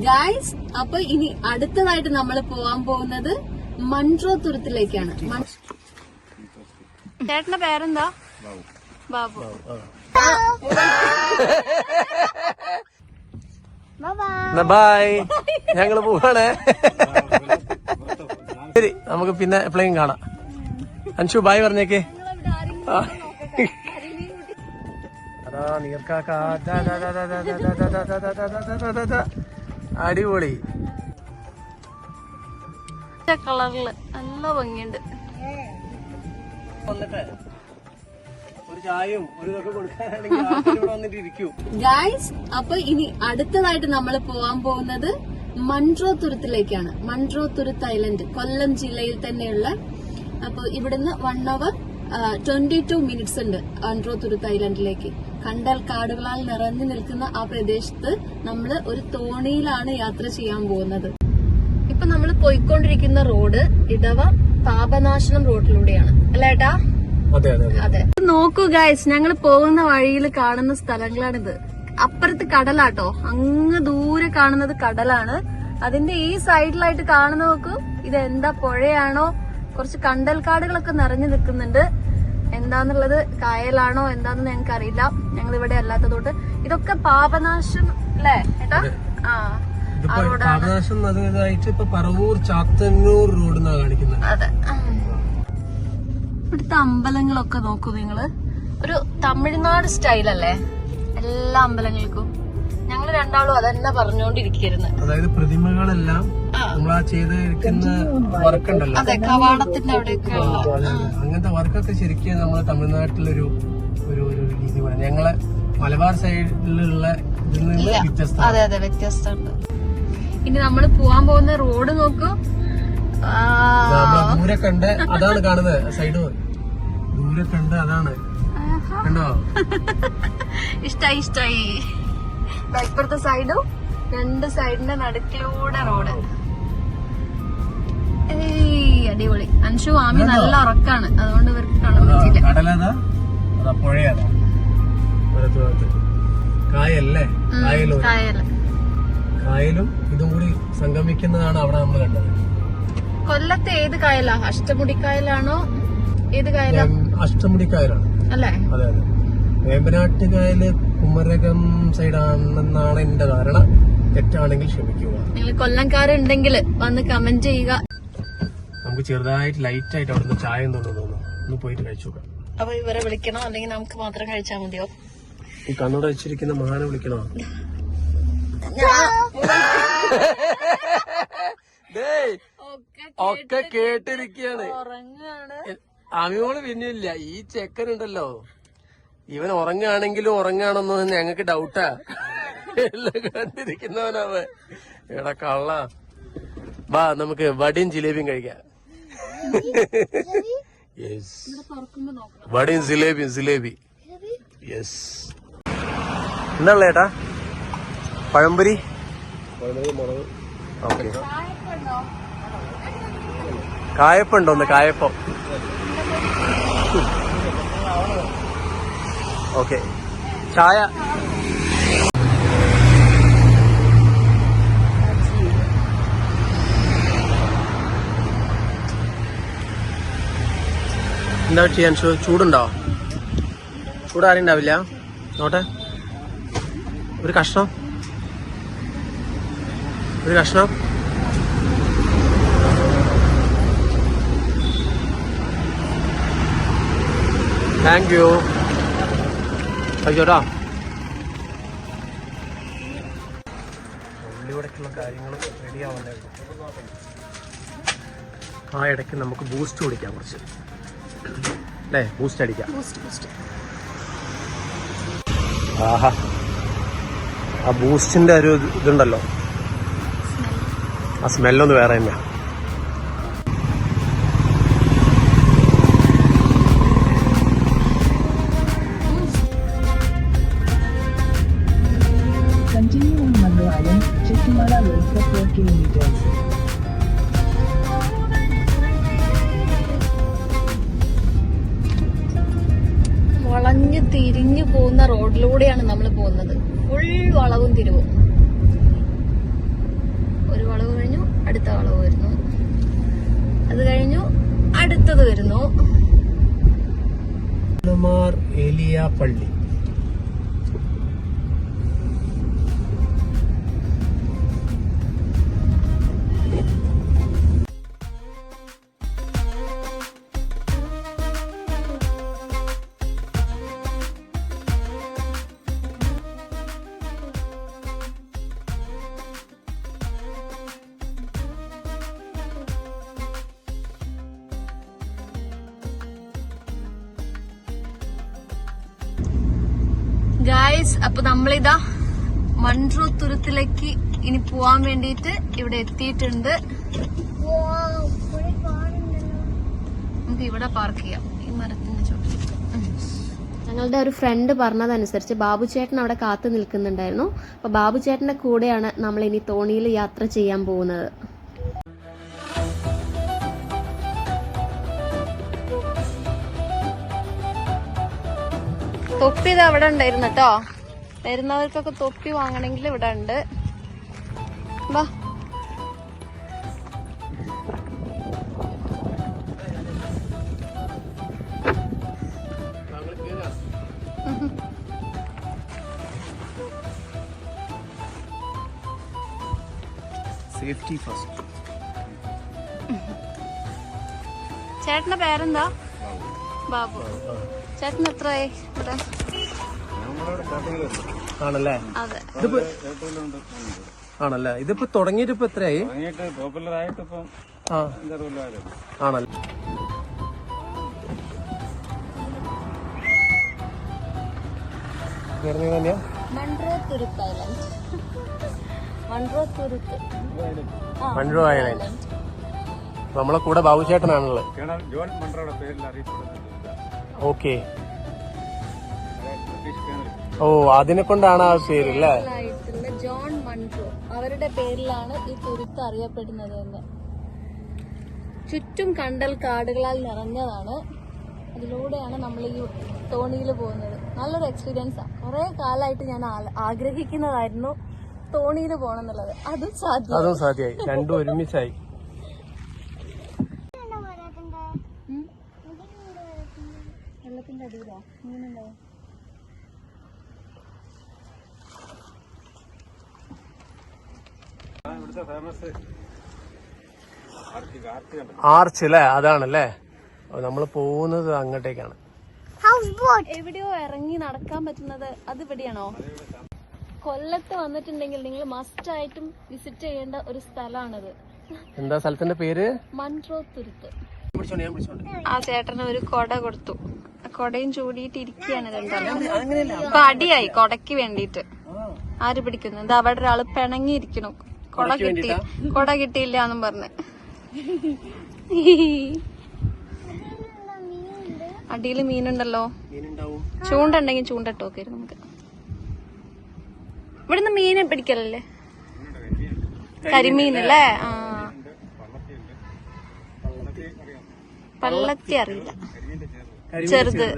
Guys, അപ്പൊ ഇനി അടുത്തതായിട്ട് നമ്മൾ പോവാൻ പോകുന്നത് മൺട്രോ തുരുത്തിലേക്കാണ്. ചേട്ടന്റെ പേരെന്താ? ബാബു. ബൈ, ഞങ്ങള് പോവാണേ. ശരി, നമുക്ക് പിന്നെ എപ്പോഴേക്കും കാണാം. അൻഷു ബായ് പറഞ്ഞേക്കേ. അതാ നീർക്കാക്ക, അടിപൊളി കളറില് നല്ല ഭംഗിയുണ്ട്. വന്നിട്ട് ഒരു ചായയും ഒരു ഇതൊക്കെ കൊടുക്കാനാണെങ്കിൽ വന്നിട്ട് ഇരിക്കൂ. ഗായ്സ്, അപ്പൊ ഇനി അടുത്തതായിട്ട് നമ്മൾ പോവാൻ പോകുന്നത് മൺട്രോ തുരുത്തിലേക്കാണ്. മൺട്രോ തുരുത്ത് ഐലൻഡ് കൊല്ലം ജില്ലയിൽ തന്നെയുള്ള. അപ്പൊ ഇവിടുന്ന് 1 hour 22 minutes ഉണ്ട് മൺട്രോ തുരുത്ത് ഐലൻഡിലേക്ക്. കണ്ടൽ കാടുകളാൽ നിറഞ്ഞു നിൽക്കുന്ന ആ പ്രദേശത്ത് നമ്മൾ ഒരു തോണിയിലാണ് യാത്ര ചെയ്യാൻ പോകുന്നത്. ഇപ്പൊ നമ്മൾ പോയിക്കൊണ്ടിരിക്കുന്ന റോഡ് ഇടവ പാപനാശനം റോഡിലൂടെയാണ് അല്ലേട്ടാ? അതെ. നോക്കൂ ഗൈസ്, ഞങ്ങൾ പോകുന്ന വഴിയിൽ കാണുന്ന സ്ഥലങ്ങളാണിത്. അപ്പുറത്ത് കടലാട്ടോ, അങ്ങ് ദൂരെ കാണുന്നത് കടലാണ്. അതിന്റെ ഈ സൈഡിലായിട്ട് കാണുന്ന നോക്കൂ, ഇത് എന്താ പുഴയാണോ? കുറച്ച് കണ്ടൽക്കാടുകളൊക്കെ നിറഞ്ഞു നിൽക്കുന്നുണ്ട്. എന്താന്നുള്ളത് കായലാണോ എന്താന്ന് ഞങ്ങൾക്ക് അറിയില്ല, ഞങ്ങൾ ഇവിടെ അല്ലാത്തതുകൊണ്ട്. ഇതൊക്കെ പാപനാശം അല്ലേ ഏട്ടാ? പാപനാശം പറവൂർ ചാത്തന്നൂർ റോഡ് കാണിക്കുന്നത്. അതെ. ഇവിടുത്തെ അമ്പലങ്ങളൊക്കെ നോക്കൂ നിങ്ങള്, ഒരു തമിഴ്നാട് സ്റ്റൈലല്ലേ എല്ലാ അമ്പലങ്ങൾക്കും. ഞങ്ങള് രണ്ടാളും അതന്നെ പറഞ്ഞുകൊണ്ടിരിക്കുന്നു. അതായത് പ്രതിമകളെല്ലാം നമ്മൾ ആ ചെയ്തിരിക്കുന്ന വർക്കുണ്ടല്ലോ, അതെ, കവാടത്തിന്റെ അവിടെയൊക്കെ അങ്ങനത്തെ വർക്കൊക്കെ ശരിക്കും നമ്മളെ തമിഴ്നാട്ടിലൊരു ഒരു രീതി പറയാം. ഞങ്ങളെ മലബാർ സൈഡിലുള്ള ഇതിൽ നിന്ന് വ്യത്യസ്ത. അതെ അതെ, വ്യത്യസ്തമുണ്ട്. ഇനി നമ്മൾ പോവാൻ പോകുന്ന റോഡ് നോക്കൂ. ദൂരെ കണ്ട് അതാണ് കാണുന്നത്, സൈഡ് ദൂരെ കണ്ട് അതാണ് കണ്ടോ? ഇഷ്ടായി. ഇപ്പുറത്തെ സൈഡും 2 സൈഡിന്റെ നടുക്കിലൂടെ റോഡ്. അടിപൊളി. അൻഷു ആമി നല്ല ഉറക്കാണ്, അതുകൊണ്ട് ഇവർക്ക് കാണാൻ പറ്റില്ല. കടലതാ പുഴയതാ കായല്ലേ? കായലും ഇതും കൂടി സംഗമിക്കുന്നതാണ് അവിടെ നമ്മൾ കണ്ടത്. കൊല്ലത്തെ ഏത് കായലാ? അഷ്ടമുടിക്കായലാണോ? ഏത് കായലാ? അഷ്ടമുടിക്കായലാണ് അല്ലേ? അതെ അതെ. വേമ്പനാട്ട് കായല് കുമരകം സൈഡാണെന്നാണ് എന്റെ ധാരണ. തെറ്റാണെങ്കിൽ ക്ഷമിക്കുക. നിങ്ങൾ കൊല്ലംകാരുണ്ടെങ്കിൽ വന്ന് കമന്റ് ചെയ്യുക. നമുക്ക് ചെറുതായിട്ട് ലൈറ്റ് ആയിട്ട് അവിടുന്ന് ചായ തോന്നുന്നു, ഒന്ന് പോയിട്ട് കഴിച്ചു നോക്കാം. അപ്പൊ ഇവരെ വിളിക്കണോ അല്ലെങ്കിൽ നമുക്ക് മാത്രം കഴിച്ചാൽ മതിയോ? ഈ കണ്ണോട് വെച്ചിരിക്കുന്ന മഹാനെ വിളിക്കണോ? ഒക്കെ കേട്ടിരിക്കയാണ്. അമിയോള് പിന്നില്ല. ഈ ചെക്കനുണ്ടല്ലോ, ഇവൻ ഉറങ്ങാണെങ്കിലും ഉറങ്ങാണെന്ന് ഞങ്ങക്ക് ഡൗട്ടാ. എല്ലാം കണ്ടിരിക്കുന്നവനവൻ. എടാ കള്ള, വാ നമുക്ക് വടിയും ജിലേബിയും കഴിക്കാം. യെസ്, വടിയും ജിലേബി. യെസ്. എന്താ ഏട്ടാ? പഴംപൊരി. ഓക്കെ, കായപ്പുണ്ടോ? ഒന്ന് കായപ്പം. ഓക്കെ, ചായ. എന്താ ചെയ്യാൻ? ചൂടുണ്ടോ? ചൂടാരും ഉണ്ടാവില്ല. നോട്ടെ, ഒരു കഷ്ണം. Thank you. കഴിച്ചോട്ടാ. ഉള്ളിവിടേക്കുള്ള കാര്യങ്ങൾ റെഡിയാവണ്ടേ. ആ ഇടയ്ക്ക് നമുക്ക് ബൂസ്റ്റ് കുടിക്കാം കുറച്ച്, അല്ലേ? ബൂസ്റ്റ് അടിക്കാം. ആഹാ, ആ ബൂസ്റ്റിന്റെ ഒരു ഇതുണ്ടല്ലോ, ആ സ്മെല്ലൊന്ന് വേറെ തന്നെയാ. വളഞ്ഞു തിരിഞ്ഞു പോകുന്ന റോഡിലൂടെയാണ് നമ്മൾ പോകുന്നത്. ഫുൾ വളവും തിരിവും. അതിരപ്പള്ളി. ഗായ്സ്, അപ്പൊ നമ്മളിതാ മൺട്രോ തുരുത്തിലേക്ക് ഇനി പോവാൻ വേണ്ടിയിട്ട് ഇവിടെ എത്തിയിട്ടുണ്ട്. നമുക്ക് ഇവിടെ പാർക്ക് ചെയ്യാം, ഈ മരത്തിന്റെ ചോട്ടിൽ. ഞങ്ങളുടെ ഒരു ഫ്രണ്ട് പറഞ്ഞതനുസരിച്ച് ബാബു ചേട്ടൻ അവിടെ കാത്തു നിൽക്കുന്നുണ്ടായിരുന്നു. അപ്പൊ ബാബു ചേട്ടന്റെ കൂടെയാണ് നമ്മൾ ഇനി തോണിയിൽ യാത്ര ചെയ്യാൻ പോകുന്നത്. തൊപ്പി ഇത് അവിടെ ഉണ്ടായിരുന്നു കേട്ടോ. വരുന്നവർക്കൊക്കെ തൊപ്പി വാങ്ങണമെങ്കിൽ ഇവിടെ ഉണ്ട്. വാ. Safety first. ചേട്ടന്റെ പേരെന്താ? ബാബു. ചേട്ടൻ എത്രയായി ഇവിടെ? ആണല്ലേ? അതെ. ആണല്ലേ? ഇതിപ്പോ തുടങ്ങിയിട്ട് ഇപ്പൊ എത്രയായി? ആണല്ലേ? മൺട്രോ തുരുത്ത് ഐലൻഡ്. Munro island. നമ്മളെ കൂടെ ബാബു ചേട്ടനാണല്ലോ. ഓക്കെ. ഓ, അതിനെ കൊണ്ടാണ് ആ പേര് അല്ലേ? ജോൺ മൺട്രോ, അവരുടെ പേരിലാണ് ഈ തുരുത്ത് അറിയപ്പെടുന്നത് എന്ന്. ചുറ്റും കണ്ടൽ കാടുകളാൽ നിറഞ്ഞതാണ്. അതിലൂടെയാണ് നമ്മൾ ഈ തോണിയിൽ പോകുന്നത്. നല്ലൊരു എക്സ്പീരിയൻസാണ്. കുറെ കാലമായിട്ട് ഞാൻ ആഗ്രഹിക്കുന്നതായിരുന്നു തോണിയിൽ പോകണം എന്നുള്ളത്. അതും സാധ്യമായി. രണ്ടും ഒരുമിച്ചായി. വെള്ളത്തിന്റെ അടിയിലോ ഇങ്ങനെയുണ്ടോ? ആർച്ച് അല്ലേ? അതാണല്ലേ നമ്മൾ പോകുന്നത് അങ്ങോട്ടേക്കാണ്. എവിടെയോ ഇറങ്ങി നടക്കാൻ പറ്റുന്നത് അത് ഇവിടെയാണോ? കൊല്ലത്ത് വന്നിട്ടുണ്ടെങ്കിൽ നിങ്ങൾ മസ്റ്റ് ആയിട്ടും വിസിറ്റ് ചെയ്യേണ്ട ഒരു സ്ഥലമാണിത്. എന്താ സ്ഥലത്തിന്റെ പേര്? മൺട്രോ തുരുത്ത്. ആ ചേട്ടന് ഒരു കൊട കൊടുത്തു. കൊടയും ചൂടിയിട്ട് ഇരിക്കുകയാണ് രണ്ടാളും. ഇപ്പൊ അടിയായി കൊടയ്ക്ക് വേണ്ടിയിട്ട്. ആര് പിടിക്കുന്നു? ഇത് അവിടെ ഒരാള് പിണങ്ങിയിരിക്കണു. കൊട കിട്ടിയില്ല എന്നും പറഞ്ഞ്. അടിയില് മീനുണ്ടല്ലോ. ചൂണ്ടുണ്ടെങ്കിൽ ചൂണ്ടിട്ട് നോക്കിയിരുന്നു നമുക്ക്. ഇവിടുന്ന് മീനെ പിടിക്കലല്ലേ? കരിമീനല്ലേ? ആ, പള്ളത്തി അറിയില്ല. ചെറുത്.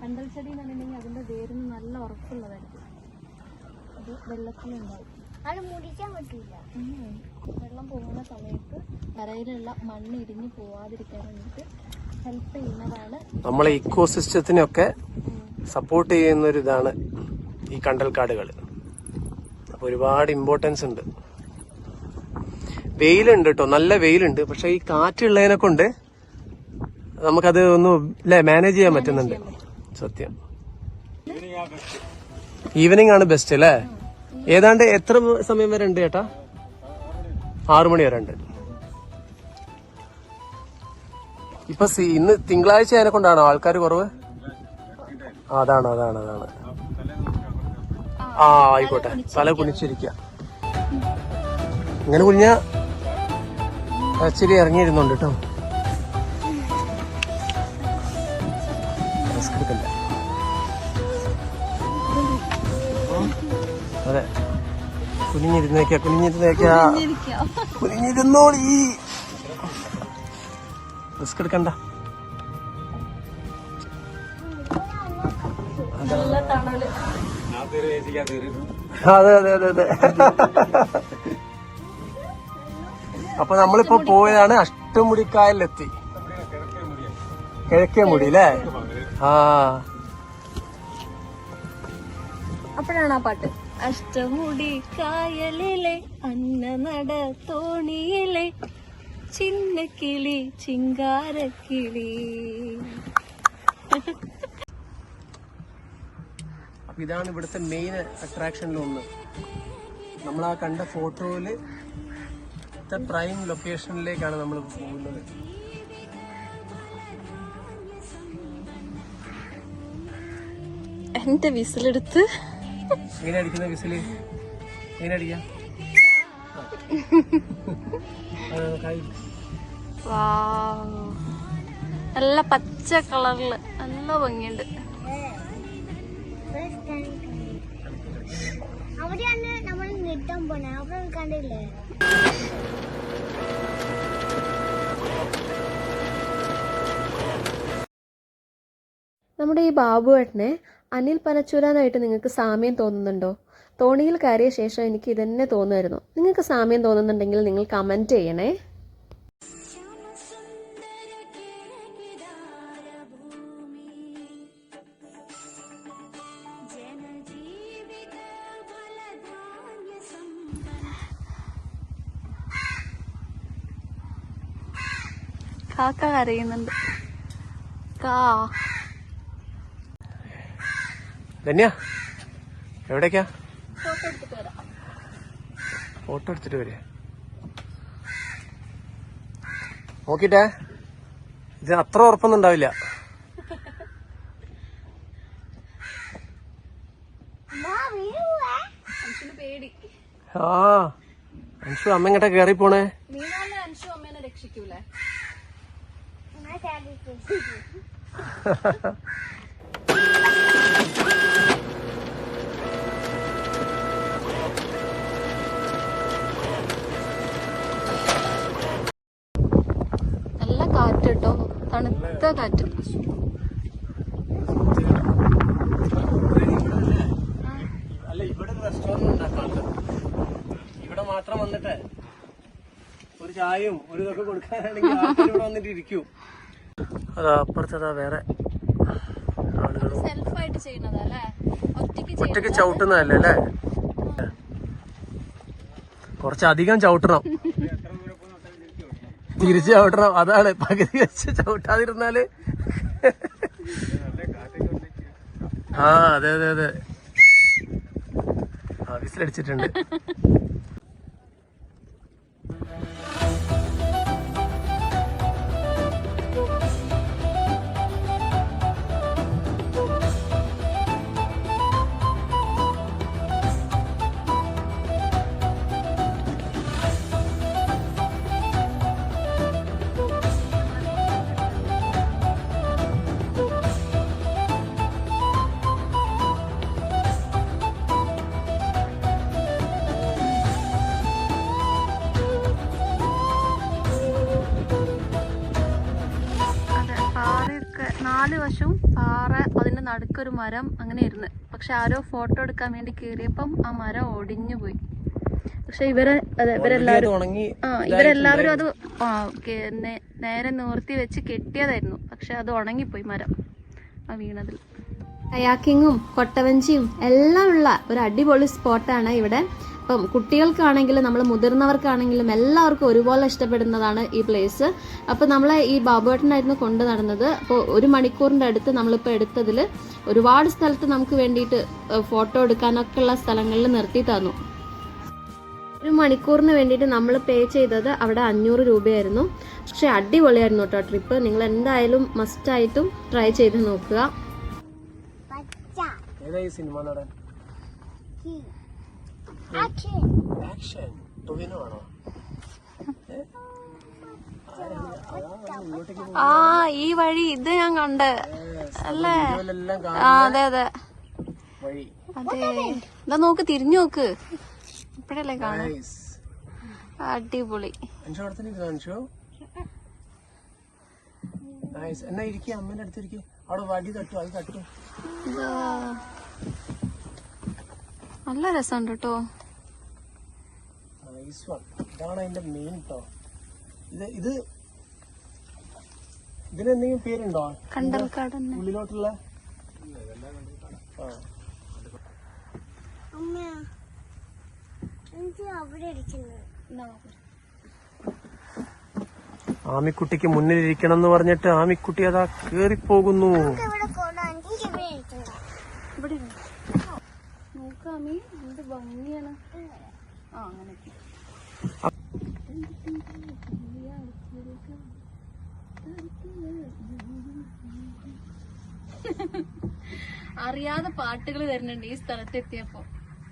കണ്ടൽ ചെടി എന്നുണ്ടെങ്കിൽ അതിന്റെ വേരിന് നല്ല ഉറപ്പുള്ളതായിരിക്കും. അത് വെള്ളത്തിലുണ്ടാവും. വെള്ളം പോകുന്ന സമയത്ത് കരയിലുള്ള മണ്ണ് ഇടിഞ്ഞു പോവാതിരിക്കാൻ വേണ്ടിട്ട് ഹെൽപ്പ് ചെയ്യുന്നതാണ്. നമ്മളെ ഇക്കോസിസ്റ്റത്തിനൊക്കെ സപ്പോർട്ട് ചെയ്യുന്ന ഒരു ഇതാണ് ഈ കണ്ടൽക്കാടുകൾ. അപ്പൊ ഒരുപാട് ഇമ്പോർട്ടൻസ് ഉണ്ട്. വെയിലുണ്ട് കേട്ടോ, നല്ല വെയിലുണ്ട്. പക്ഷെ ഈ കാറ്റുള്ളതിനെ കൊണ്ട് നമുക്കത് ഒന്ന് മാനേജ് ചെയ്യാൻ പറ്റുന്നുണ്ട്. സത്യം. ഈവനിങ് ആണ് ബെസ്റ്റ് അല്ലേ? ഏതാണ്ട് എത്ര സമയം വരെ ഉണ്ട് ചേട്ടാ? 6 മണി വരെ ഉണ്ട്. ഇപ്പൊ ഇന്ന് തിങ്കളാഴ്ച അതിനെ കൊണ്ടാണോ ആൾക്കാർ കുറവ്? അതാണ്. ആ, ആയിക്കോട്ടെ. തല കുനിച്ചിരിക്ക. ഇങ്ങനെ കുഞ്ഞ ഇച്ചിരി ഇറങ്ങിയിരുന്നുണ്ട് കേട്ടോ. അതെ, കുനിഞ്ഞിരുന്നോളി. റിസ്ക് എടുക്കണ്ട. അതെ. അപ്പൊ നമ്മളിപ്പോ പോയതാണ് അഷ്ടമുടിക്കായലിലെത്തി. കിഴക്കേ മുടി അല്ലേ? ആ അപ്പോഴാണ് ആ പാട്ട്. അഷ്ടമുടി കായലിലെ അന്നനട തോണിയിലെ ചിന്നക്കിളി ചിങ്കാരക്കിളി. അപ്പൊ ഇതാണ് ഇവിടുത്തെ മെയിൻ അട്രാക്ഷനിലൊന്ന്. നമ്മൾ ആ കണ്ട ഫോട്ടോയില് പ്രൈം ലൊക്കേഷനിലേക്കാണ് നമ്മൾ പോകുന്നത്. എന്റെ വിസിലെടുത്ത് എങ്ങനെ അടിക്കുന്ന വിസില്? എങ്ങനെ അടിക്കാം? നല്ല പച്ച കളറില് നല്ല ഭംഗിയുണ്ട്. അവിടെയാണ് നമ്മൾ നിട്ടാൻ പോണേ. അവിടെ കണ്ടില്ലേ? നമ്മുടെ ഈ ബാബുവേട്ടനെ അനിൽ പനച്ചൂരാനായിട്ട് നിങ്ങൾക്ക് സാമ്യം തോന്നുന്നുണ്ടോ? തോണിയിൽ കയറിയ ശേഷം എനിക്ക് ഇതന്നെ തോന്നുമായിരുന്നു. നിങ്ങൾക്ക് സാമ്യം തോന്നുന്നുണ്ടെങ്കിൽ നിങ്ങൾ കമൻറ്റ് ചെയ്യണേ. കാക്ക കരയുന്നുണ്ട്. ധന്യ എവിടേക്കാ? ഫോട്ടോ എടുത്തിട്ട് വരെ നോക്കിട്ടേ. ഇത് അത്ര ഉറപ്പൊന്നും ഉണ്ടാവില്ല. പേടി. ആ അൻഷു അമ്മ ഇങ്ങോട്ടാ കേറി പോണേ. അൻഷു അമ്മേനെ രക്ഷിക്കൂലേ? നല്ല കാറ്റ് കേട്ടോ, തണുത്ത കാറ്റ്. അല്ല ഇവിടെ റെസ്റ്റോറന്റ് ഉണ്ടാക്കാറുണ്ട്. ഇവിടെ മാത്രം വന്നിട്ട് ഒരു ചായയും ഒരു ഇതൊക്കെ കൊടുക്കാനാണെങ്കിൽ ആൾക്കാർ ഇവിടെ വന്നിട്ട് ഇരിക്കും. അതാ അപ്പുറത്തതാ വേറെ ആളുകളും സെൽഫായിട്ട് ചെയ്യുന്നതല്ലേ? ഒറ്റയ്ക്ക് ചവിട്ടുന്നതല്ലേ അല്ലേ? കുറച്ചധികം ചവിട്ടണം, തിരിച്ച് ചവിട്ടണം. അതാണ് പകുതി വെച്ച് ചവിട്ടാതിരുന്നാല്. ആ അതെ അതെ അതെ, വിസിലടിച്ചിട്ടുണ്ട്. നാല് വശവും പാറ, അതിന്റെ നടുക്കൊരു മരം അങ്ങനെ ഇരുന്ന്. പക്ഷെ ആരോ ഫോട്ടോ എടുക്കാൻ വേണ്ടി കയറിയപ്പം ആ മരം ഒടിഞ്ഞു പോയി. പക്ഷെ ഇവരെല്ലാവരും അത് നേരെ നിവർത്തി വെച്ച് കെട്ടിയതായിരുന്നു. പക്ഷെ അത് ഉണങ്ങിപ്പോയി മരം ആ വീണതിൽ. കയാക്കിങ്ങും കൊട്ടവഞ്ചിയും എല്ലാം ഉള്ള ഒരു അടിപൊളി സ്പോട്ടാണ് ഇവിടെ. ഇപ്പം കുട്ടികൾക്കാണെങ്കിലും നമ്മൾ മുതിർന്നവർക്കാണെങ്കിലും എല്ലാവർക്കും ഒരുപോലെ ഇഷ്ടപ്പെടുന്നതാണ് ഈ പ്ലേസ്. അപ്പോൾ നമ്മളെ ഈ ബാബുവേട്ടനായിരുന്നു കൊണ്ടു നടന്നത്. അപ്പോൾ 1 മണിക്കൂറിൻ്റെ അടുത്ത് നമ്മളിപ്പോൾ എടുത്തതിൽ ഒരുപാട് സ്ഥലത്ത് നമുക്ക് വേണ്ടിയിട്ട് ഫോട്ടോ എടുക്കാനൊക്കെ ഉള്ള സ്ഥലങ്ങളിൽ നിർത്തി തന്നു. 1 മണിക്കൂറിന് വേണ്ടിയിട്ട് നമ്മൾ പേ ചെയ്തത് അവിടെ 500 രൂപയായിരുന്നു. പക്ഷെ അടിപൊളിയായിരുന്നു കേട്ടോ ട്രിപ്പ്. നിങ്ങൾ എന്തായാലും മസ്റ്റായിട്ടും ട്രൈ ചെയ്ത് നോക്കുക. സിനിമ നടൻ ആക്ഷൻ ടൊവിനോ ആണോ? ആ ഈ വഴി ഇത് ഞാൻ കണ്ട് അല്ലേ? ആ അതെ അതെ അതെ. എന്താ നോക്ക്, തിരിഞ്ഞു നോക്ക്, ഇപ്പഴല്ലേ കാണാം. അടിപൊളി. എന്നാ ഇരിക്കുക, അമ്മേന്റെ അടുത്തിരിക്കുക. അവിടെ വടി തട്ടു, അത് തട്ടു. നല്ല രസമുണ്ട് കേട്ടോ. ഇതാണ് അതിന്റെ മെയിൻ കേട്ടോ. ഇത് ഇതിന് എന്തെങ്കിലും പേരുണ്ടോ? കണ്ടൽക്കാട് ഉള്ളിലോട്ടുള്ള അമ്മ എനിക്ക് അവിടെ ഇരിക്കുന്നത്. ആമിക്കുട്ടിക്ക് മുന്നിലിരിക്കണം എന്ന് പറഞ്ഞിട്ട് ആമിക്കുട്ടി അതാ കേറിപ്പോകുന്നു. ഇവിടെ കൊള്ളാം. എനിക്ക് ഇവിടെ ഇരിക്കണ്ട. ഇവിടെ നോക്കാമി എന്ത് ഭംഗിയാണ്. ആ അങ്ങനെ അറിയാതെ പാട്ടുകൾ വരുന്നുണ്ട് ഈ സ്ഥലത്തെത്തിയപ്പോ.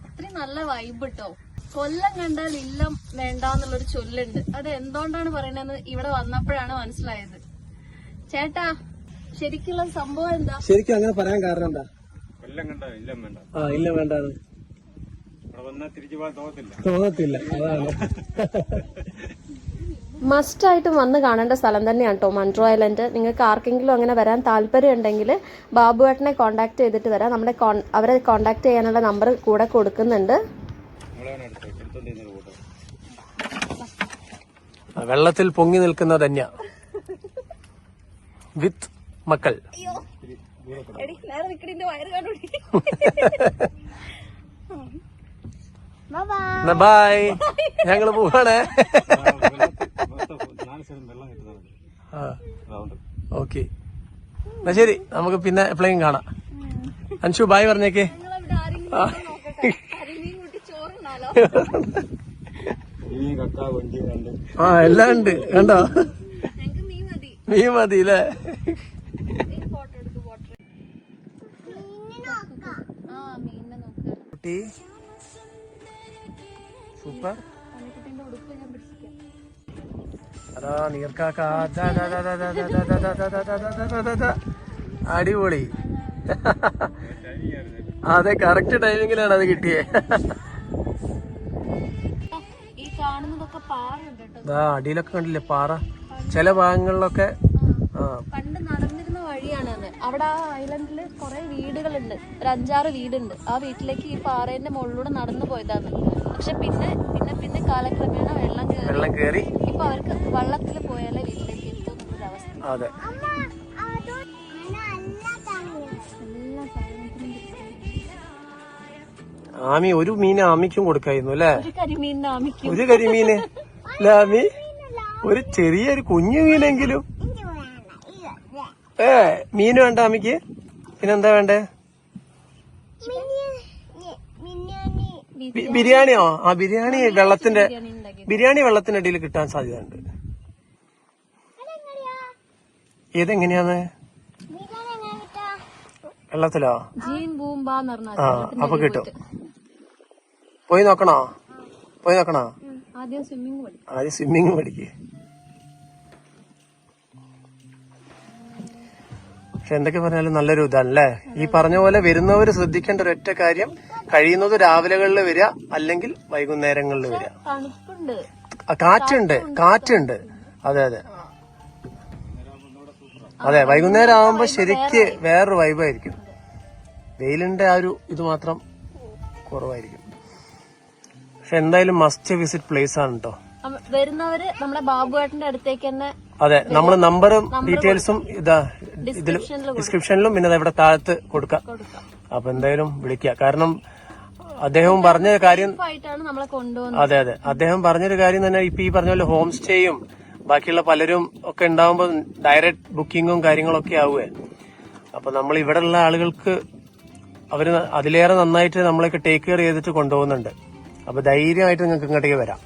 അത്രയും നല്ല വൈബ് കേട്ടോ. കൊല്ലം കണ്ടാൽ ഇല്ലം വേണ്ടെന്നുള്ളൊരു ചൊല്ലുണ്ട്. അത് എന്തുകൊണ്ടാണ് പറയണെന്ന് ഇവിടെ വന്നപ്പോഴാണ് മനസ്സിലായത്. ചേട്ടാ ശരിക്കുള്ള സംഭവം എന്താ? ശരിക്കും അങ്ങനെ പറയാൻ കാരണം എന്താ? കൊല്ലം കണ്ട ഇല്ലം വേണ്ട. ഇല്ല വേണ്ടാന്ന് ഇവിടെ വന്നാൽ തിരിച്ചു പോകാൻ തോന്നത്തില്ല. അതാണ് മസ്റ്റായിട്ടും വന്ന് കാണേണ്ട സ്ഥലം തന്നെയാണ് കേട്ടോ മൺട്രോ ഐലൻഡ്. നിങ്ങൾക്ക് ആർക്കെങ്കിലും അങ്ങനെ വരാൻ താല്പര്യം ഉണ്ടെങ്കിൽ ബാബുവേട്ടനെ കോൺടാക്ട് ചെയ്തിട്ട് വരാം. നമ്മുടെ അവരെ കോൺടാക്ട് ചെയ്യാനുള്ള നമ്പർ കൂടെ കൊടുക്കുന്നുണ്ട്. വെള്ളത്തിൽ പൊങ്ങി നിൽക്കുന്ന ധന്യ വിത്ത് മക്കൾ. ബൈ, ഞങ്ങള് പോവാണേ. ഓക്കെ, എന്നാ ശരി, നമുക്ക് പിന്നെ എപ്പോഴെങ്കിലും കാണാം. അൻഷു ബായ് പറഞ്ഞേക്കേ. എല്ലാം ഉണ്ട്, കണ്ടോ? മീൻ മതി അല്ലേ? കുട്ടി സൂപ്പർ. അതാ നീർക്കാക്ക, അടിപൊളി. അതെ, കറക്റ്റ് ടൈമിങ്ങിലാണ് അത് കിട്ടിയേ. ഈ കാണുന്നതൊക്കെ പാറയുണ്ട് കേട്ടോ. ഇതാ അടിയിലൊക്കെ കണ്ടില്ലേ പാറ, ചില ഭാഗങ്ങളിലൊക്കെ. പണ്ട് നടന്നിരുന്ന വഴിയാണത്. അവിടെ ആ ഐലൻഡില് കുറെ വീടുകളുണ്ട്, ഒരു 5-6 വീടുണ്ട്. ആ വീട്ടിലേക്ക് ഈ പാറേന്റെ മുകളിലൂടെ നടന്നു പോയതാണ്. പക്ഷെ പിന്നെ കാലക്രമേണ വെള്ളം കയറി ഇപ്പൊ അവർക്ക് വള്ളത്തിൽ പോയാലേ വീട്ടിലേക്ക് എത്തും എന്നൊരു അവസ്ഥ. അതെ, ആമി ഒരു മീൻ ആമിക്കും കൊടുക്കായിരുന്നു അല്ലേ? ഒരു കരിമീനിന് ആമിക്കും. ഒരു കരിമീന് ആമി, ഒരു ചെറിയൊരു കുഞ്ഞു മീനെങ്കിലും. മീന് വേണ്ട ആമിക്ക്, പിന്നെന്താ വേണ്ടേ? ബിരിയാണിയോ? ബിരിയാണി വെള്ളത്തിനടിയിൽ കിട്ടാൻ സാധ്യതയുണ്ട്. ഏതെങ്ങനെയാന്ന്? വെള്ളത്തിലോ? അപ്പൊ കിട്ടും. പോയി നോക്കണോ? ആദ്യം സ്വിമ്മിങ് പഠിക്കേ. പക്ഷെ എന്തൊക്കെ പറഞ്ഞാലും നല്ലൊരു ഇതല്ലേ. ഈ പറഞ്ഞ പോലെ വരുന്നവര് ശ്രദ്ധിക്കേണ്ട ഒരൊറ്റ കാര്യം, കഴിയുന്നത് രാവിലെകളിൽ വരിക, അല്ലെങ്കിൽ വൈകുന്നേരങ്ങളിൽ വരിക. കാറ്റുണ്ട്. അതെ, വൈകുന്നേരം ആവുമ്പോ ശരിക്ക് വേറൊരു വൈബായിരിക്കും. വെയിലിന്റെ ആ ഒരു ഇത് മാത്രം കുറവായിരിക്കും. പക്ഷെ എന്തായാലും മസ്റ്റ് വിസിറ്റ് പ്ലേസ് ആണ് കേട്ടോ. വരുന്നവര് നമ്മുടെ ബാബുവേട്ടന്റെ അടുത്തേക്ക് തന്നെ. അതെ, നമ്മള് നമ്പറും ഡീറ്റെയിൽസും ഡിസ്ക്രിപ്ഷനിലും പിന്നെ ഇവിടെ താഴത്ത് കൊടുക്കാം. അപ്പൊ എന്തായാലും വിളിക്കുക. കാരണം അദ്ദേഹം പറഞ്ഞ കാര്യം, അതെ അദ്ദേഹം പറഞ്ഞൊരു കാര്യം തന്നെ, ഇപ്പൊ ഈ പറഞ്ഞ പോലെ ഹോം സ്റ്റേയും ബാക്കിയുള്ള പലരും ഒക്കെ ഉണ്ടാവുമ്പോ ഡയറക്റ്റ് ബുക്കിങ്ങും കാര്യങ്ങളൊക്കെ ആവുക. അപ്പൊ നമ്മൾ ഇവിടെ ഉള്ള ആളുകൾക്ക് അവര് അതിലേറെ നന്നായിട്ട് നമ്മളൊക്കെ ടേക്ക് കെയർ ചെയ്തിട്ട് കൊണ്ടുപോകുന്നുണ്ട്. അപ്പൊ ധൈര്യമായിട്ട് നിങ്ങൾക്ക് ഇങ്ങോട്ടേക്ക് വരാം.